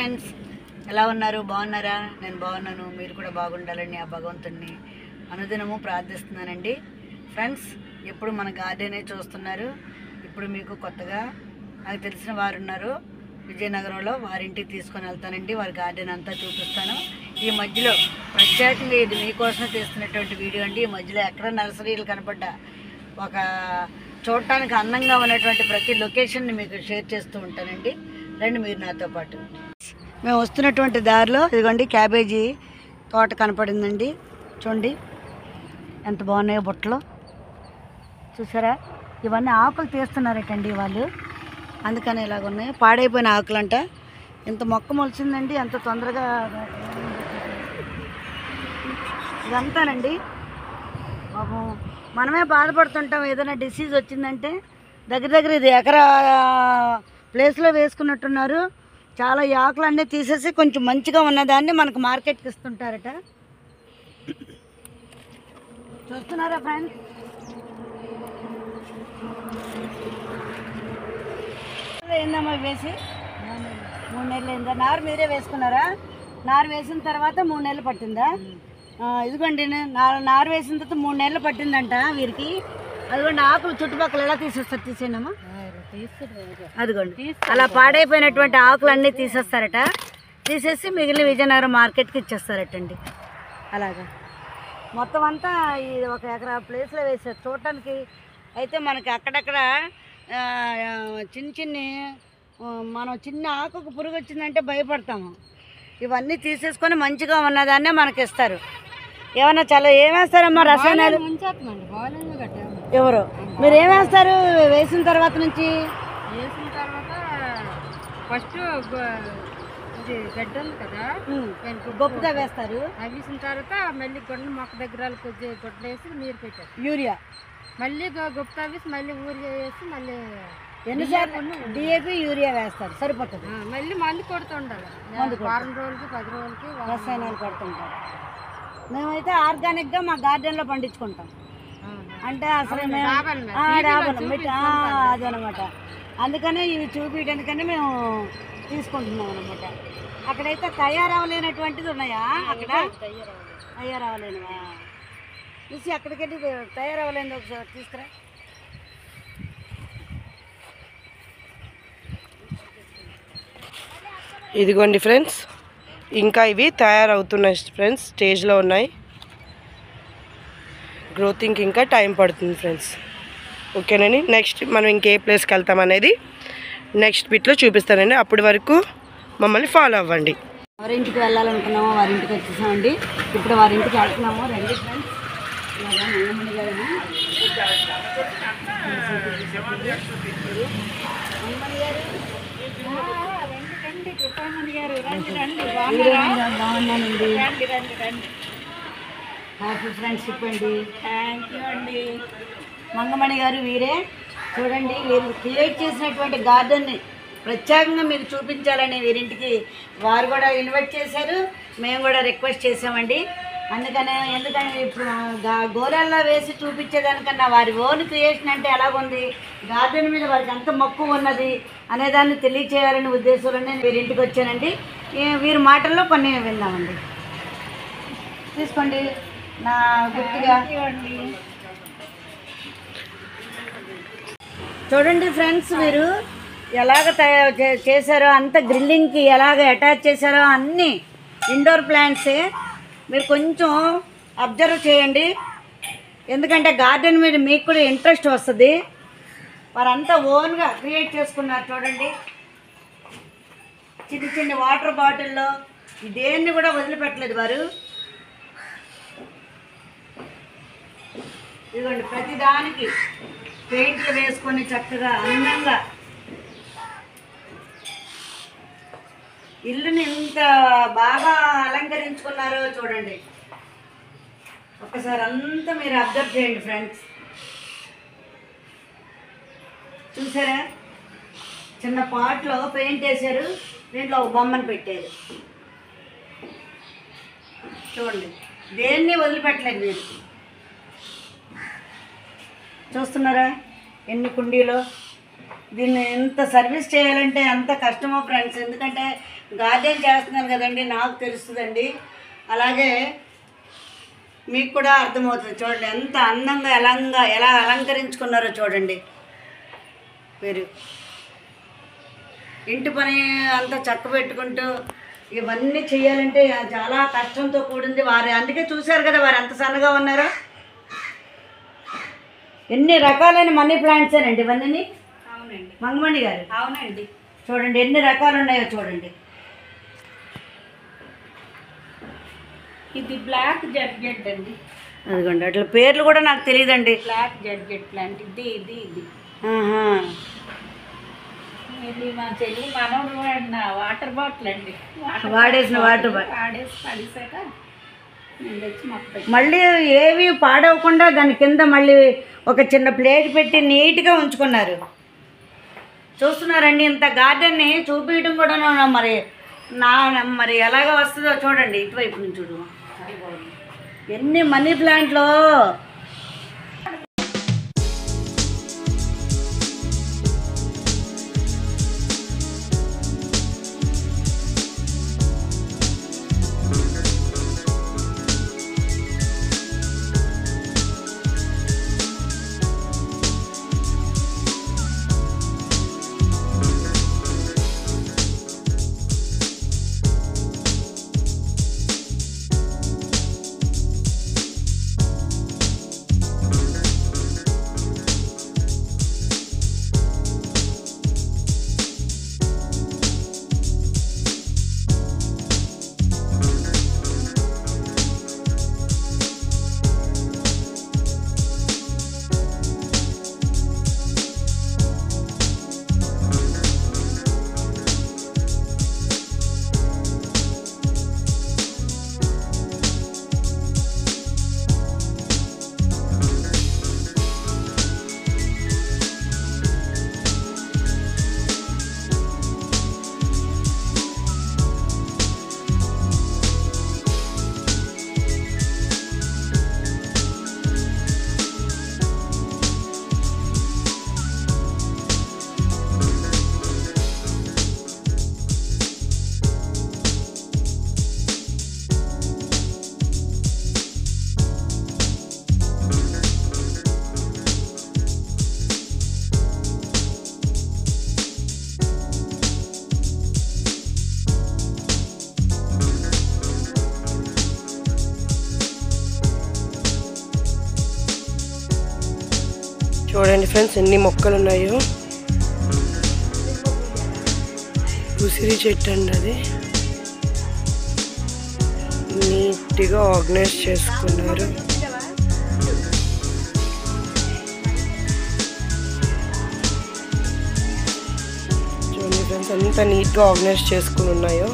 Friends, ఎలా ఉన్నారు? బాగున్నారా? నేను బాగున్నాను. మీరు కూడా బాగుండాలని ఆ భగవంతుడిని అనుదినము ప్రార్థిస్తున్నానండి. ఫ్రెండ్స్, ఎప్పుడు మన గార్డెనే చూస్తున్నారు. ఇప్పుడు మీకు కొత్తగా నాకు తెలిసిన వారు ఉన్నారు విజయనగరంలో, వారింటికి తీసుకొని వెళ్తానండి. వారి గార్డెన్ అంతా చూపిస్తాను. ఈ మధ్యలో ప్రత్యేకంగా ఇది మీకోసమే తీస్తున్నటువంటి వీడియో అండి. ఈ మధ్యలో ఎక్కడ నర్సరీలు కనపడ్డా ఒక చూడటానికి అందంగా ఉన్నటువంటి ప్రతి లొకేషన్ని మీకు షేర్ చేస్తూ ఉంటానండి. రండి మీరు నాతో పాటు. మేము వస్తున్నటువంటి దారిలో ఇదిగోండి క్యాబేజీ తోట కనపడిందండి. చూడండి ఎంత బాగున్నాయో బుట్టలు, చూసారా? ఇవన్నీ ఆకులు తీస్తున్నారటండి వాళ్ళు, అందుకని ఇలాగ ఉన్నాయి. పాడైపోయిన ఆకులు అంట. ఇంత మొక్క మొలిచిందండి, ఎంత తొందరగా ఇదంతానండి. పాపం మనమే బాధపడుతుంటాం, ఏదైనా డిసీజ్ వచ్చిందంటే. దగ్గర ఇది ఎకరా ప్లేస్లో వేసుకున్నట్టున్నారు. చాలా ఈ ఆకులు అన్నీ తీసేసి కొంచెం మంచిగా ఉన్నదాన్ని మనకు మార్కెట్కి ఇస్తుంటారట. చూస్తున్నారా ఫ్రెండ్స్? ఏందమ్మా వేసి 3 నెలలు అయిందా? నారు మీరే వేసుకున్నారా? నారు వేసిన తర్వాత 3 నెలలు పట్టిందా? ఇదిగోండి నారు వేసిన తర్వాత 3 నెలలు పట్టిందంట వీరికి. అదిగోండి ఆకులు చుట్టుపక్కల ఎలా తీసేస్తారు? తీసేయనమ్మా, అదిగోండి అలా పాడైపోయినటువంటి ఆకులు అన్నీ తీసేస్తారట. తీసేసి మిగిలిన విజయనగరం మార్కెట్కి ఇచ్చేస్తారటండి. అలాగా మొత్తం అంతా ఈ 1 ఎకరా ప్లేస్లో వేసారు. చూడటానికి అయితే మనకి అక్కడక్కడ చిన్ని మనం చిన్న ఆకుకు పురుగు వచ్చిందంటే భయపడతాము. ఇవన్నీ తీసేసుకొని మంచిగా ఉన్నదాన్నే మనకి ఇస్తారు. ఏమన్నా చాలా ఏమేస్తారమ్మా? రసాయనాలు ఎవరు? మీరు ఏమేస్తారు వేసిన తర్వాత నుంచి? వేసిన తర్వాత ఫస్ట్ ఇది గడ్డ ఉంది కదా, గొప్పగా వేస్తారు. అవి వేసిన తర్వాత మళ్ళీ గొడ్డలు మొక్క దగ్గర కొద్దిగా గొడ్డలు వేసి నీరు పెట్టారు. యూరియా మళ్ళీ గొప్ప వేసి మళ్ళీ ఊరియా వేసి మళ్ళీ ఎన్నిసార్లు డిఏపి యూరియా వేస్తారు, సరిపోతుంది. మళ్ళీ మందు కొడుతుండాలి. వారం రోజులకి 10 రోజులకి రసాయనాలు కొడుతుంటారు. మేమైతే ఆర్గానిక్గా మా గార్డెన్లో పండించుకుంటాం. అంటే అసలు అదనమాట. అందుకనే ఇవి చూపించడానికని మేము తీసుకుంటున్నాం అనమాట. అక్కడైతే తయారవలేనటువంటిది ఉన్నాయా? అక్కడ తయారవలేనివా? చూసి అక్కడికెళ్ళి తయారవలేనిది ఒకసారి తీసుకురా. ఇదిగోండి ఫ్రెండ్స్, ఇంకా ఇవి తయారవుతున్నాయి ఫ్రెండ్స్, స్టేజ్లో ఉన్నాయి. గ్రోతింగ్కి ఇంకా టైం పడుతుంది ఫ్రెండ్స్. ఓకేనండి, నెక్స్ట్ మనం ఇంకే ప్లేస్కి వెళ్తాం అనేది నెక్స్ట్ బిట్లో చూపిస్తానండి. అప్పటి వరకు మమ్మల్ని ఫాలో అవ్వండి. వారింటికి వెళ్ళాలనుకున్నామో వారింటికి వచ్చేసామండి. ఇప్పుడు వారింటికి వెళ్తున్నాము. రండి ఫ్రెండ్స్. బాగున్నానండి. హ్యాపీ ఫ్రెండ్షిప్ అండి. థ్యాంక్ యూ అండి. మంగమణి గారు వీరే. చూడండి, వీరు క్రియేట్ చేసినటువంటి గార్డెన్ని ప్రత్యేకంగా మీకు చూపించాలని వీరింటికి వారు కూడా ఇన్వైట్ చేశారు, మేము కూడా రిక్వెస్ట్ చేసామండి. అందుకనే ఎందుకంటే ఇప్పుడు గోరాల్లో వేసి చూపించేదానికన్నా వారి ఓన్ క్రియేషన్ అంటే ఎలాగుంది, గార్డెన్ మీద వారికి ఎంత మక్కువ ఉన్నది అనేదాన్ని తెలియచేయాలనే ఉద్దేశంలోనే వీరింటికి వచ్చానండి. వీరి మాటల్లో కొన్ని విందామండి. తీసుకోండి నా గుర్తుగా. చూడండి ఫ్రెండ్స్, వీరు ఎలాగ చేశారో, అంత గ్రిల్లింగ్కి ఎలాగ అటాచ్ చేశారో అన్నీ ఇండోర్ ప్లాంట్సే. మీరు కొంచెం అబ్జర్వ్ చేయండి, ఎందుకంటే గార్డెన్ మీద మీకు కూడా ఇంట్రెస్ట్ వస్తుంది. వారంతా ఓన్గా క్రియేట్ చేసుకున్నారు. చూడండి, చిన్న వాటర్ బాటిల్లో దేన్ని కూడా వదిలిపెట్టలేదు వారు. ఇదిగోండి, ప్రతిదానికి పెయింట్లు వేసుకొని చక్కగా అందంగా ఇల్లుని ఎంత బాగా అలంకరించుకున్నారో చూడండి. ఒకసారి అంతా మీరు అబ్జర్వ్ చేయండి ఫ్రెండ్స్. చూసారా? చిన్న పాట్లో పెయింట్ వేశారు, దీంట్లో ఒక బొమ్మను పెట్టారు. చూడండి, దేన్ని వదిలిపెట్టలేదు మీరు. చూస్తున్నారా ఎన్ని కుండీలో దీన్ని ఎంత సర్వీస్ చేయాలంటే ఎంత కష్టమో ఫ్రెండ్స్. ఎందుకంటే గార్డెన్ చేస్తున్నాను కదండి, నాకు తెలుస్తుందండి. అలాగే మీకు కూడా అర్థమవుతుంది. చూడండి ఎంత అందంగా ఎలా అలంకరించుకున్నారో చూడండి. మీరు ఇంటి పని అంతా చక్క పెట్టుకుంటూ ఇవన్నీ చేయాలంటే చాలా కష్టంతో కూడింది. అందుకే చూశారు కదా వారు ఎంత సన్నగా ఉన్నారో. ఎన్ని రకాలైన మనీ ప్లాంట్సేనండి ఇవన్నీ. అవునండి. మంగమణి గారు, అవునండి. చూడండి ఎన్ని రకాలు ఉన్నాయో చూడండి. ఇది బ్లాక్ జడ్జెట్ అండి. అదిగోండి, అట్లా పేర్లు కూడా నాకు తెలియదండి. బ్లాక్ జడ్జెట్ ప్లాంట్ ఇది. ఇది మా చెల్లి మనవడు వాడిన వాటర్ బాటిల్ అండి. వాడేసిన వాటర్ వాడేసి పడిసాక నేను తెచ్చి మొక్క మళ్ళీ ఏవి పాడవకుండా దాని కింద మళ్ళీ ఒక చిన్న ప్లేట్ పెట్టి నీట్గా ఉంచుకున్నారు. చూస్తున్నారండి, ఇంత గార్డెన్ని చూపించడం కూడా మరి ఎలాగ వస్తుందో చూడండి. ఇటువైపు నుంచి చూడు ఎన్ని మనీ ప్లాంట్లో. చూడండి ఫ్రెండ్స్ ఎన్ని మొక్కలు ఉన్నాయో. ఉసిరి చెట్టు అండి, అది నీట్గా ఆర్గనైజ్ చేసుకున్నారు. చూడండి ఫ్రెండ్స్ ఎంత నీట్గా ఆర్గనైజ్ చేసుకుని ఉన్నాయో.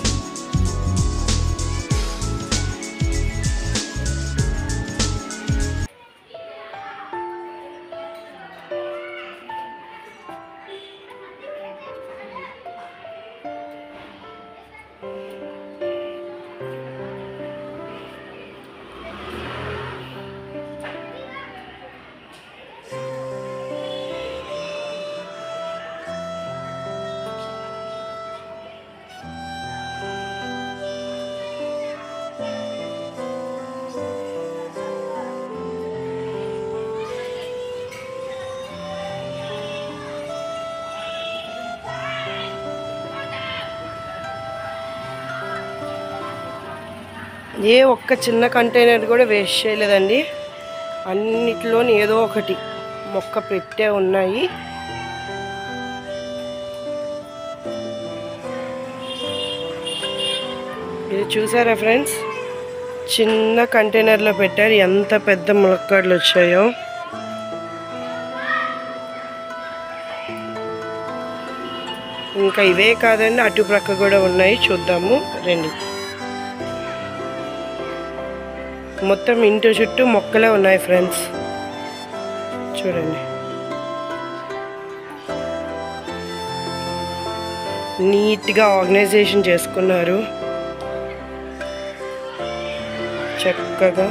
ఏ ఒక్క చిన్న కంటైనర్ కూడా వేస్ట్ చేయలేదండి. అన్నిటిలోని ఏదో ఒకటి మొక్క పెట్టే ఉన్నాయి. ఇది చూసారా ఫ్రెండ్స్, చిన్న కంటైనర్లో పెట్టారు. ఎంత పెద్ద ములక్కాడలు వచ్చాయో. ఇంకా ఇవే కాదండి, అటుప్రక్క కూడా ఉన్నాయి, చూద్దాము రండి. మొత్తం ఇంటి చుట్టూ మొక్కలే ఉన్నాయి ఫ్రెండ్స్, చూడండి. నీట్గా ఆర్గనైజేషన్ చేసుకున్నారు చక్కగా.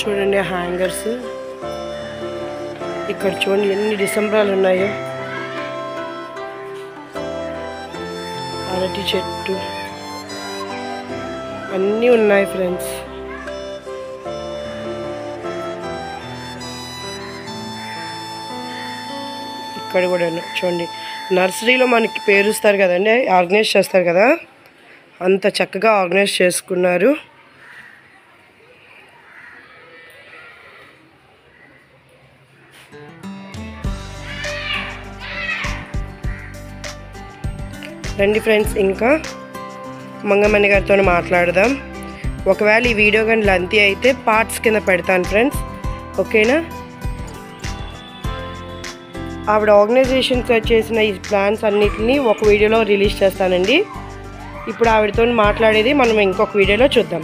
చూడండి హ్యాంగర్స్. ఇక్కడ చూడండి ఎన్ని డిసెంబరాలు ఉన్నాయో. అరటి చెట్టు అన్నీ ఉన్నాయి ఫ్రెండ్స్. ఇక్కడ కూడా చూడండి నర్సరీలో మనకి పేరుస్తారు కదండి, ఆర్గనైజ్ చేస్తారు కదా, అంత చక్కగా ఆర్గనైజ్ చేసుకున్నారు. రండి ఫ్రెండ్స్, ఇంకా మంగమణి గారితో మాట్లాడదాం. ఒకవేళ ఈ వీడియో కానీ లెంతీ అయితే పార్ట్స్ కింద పెడతాను ఫ్రెండ్స్, ఓకేనా. ఆవిడ ఆర్గనైజేషన్ చేసిన ఈ ప్లాన్స్ అన్నిటిని ఒక వీడియోలో రిలీజ్ చేస్తానండి. ఇప్పుడు ఆవిడతో మాట్లాడేది మనం ఇంకొక వీడియోలో చూద్దాం,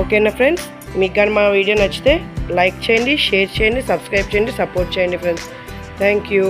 ఓకేనా ఫ్రెండ్స్. మీకు కానీ మా వీడియో నచ్చితే లైక్ చేయండి, షేర్ చేయండి, సబ్స్క్రైబ్ చేయండి, సపోర్ట్ చేయండి ఫ్రెండ్స్. Thank you.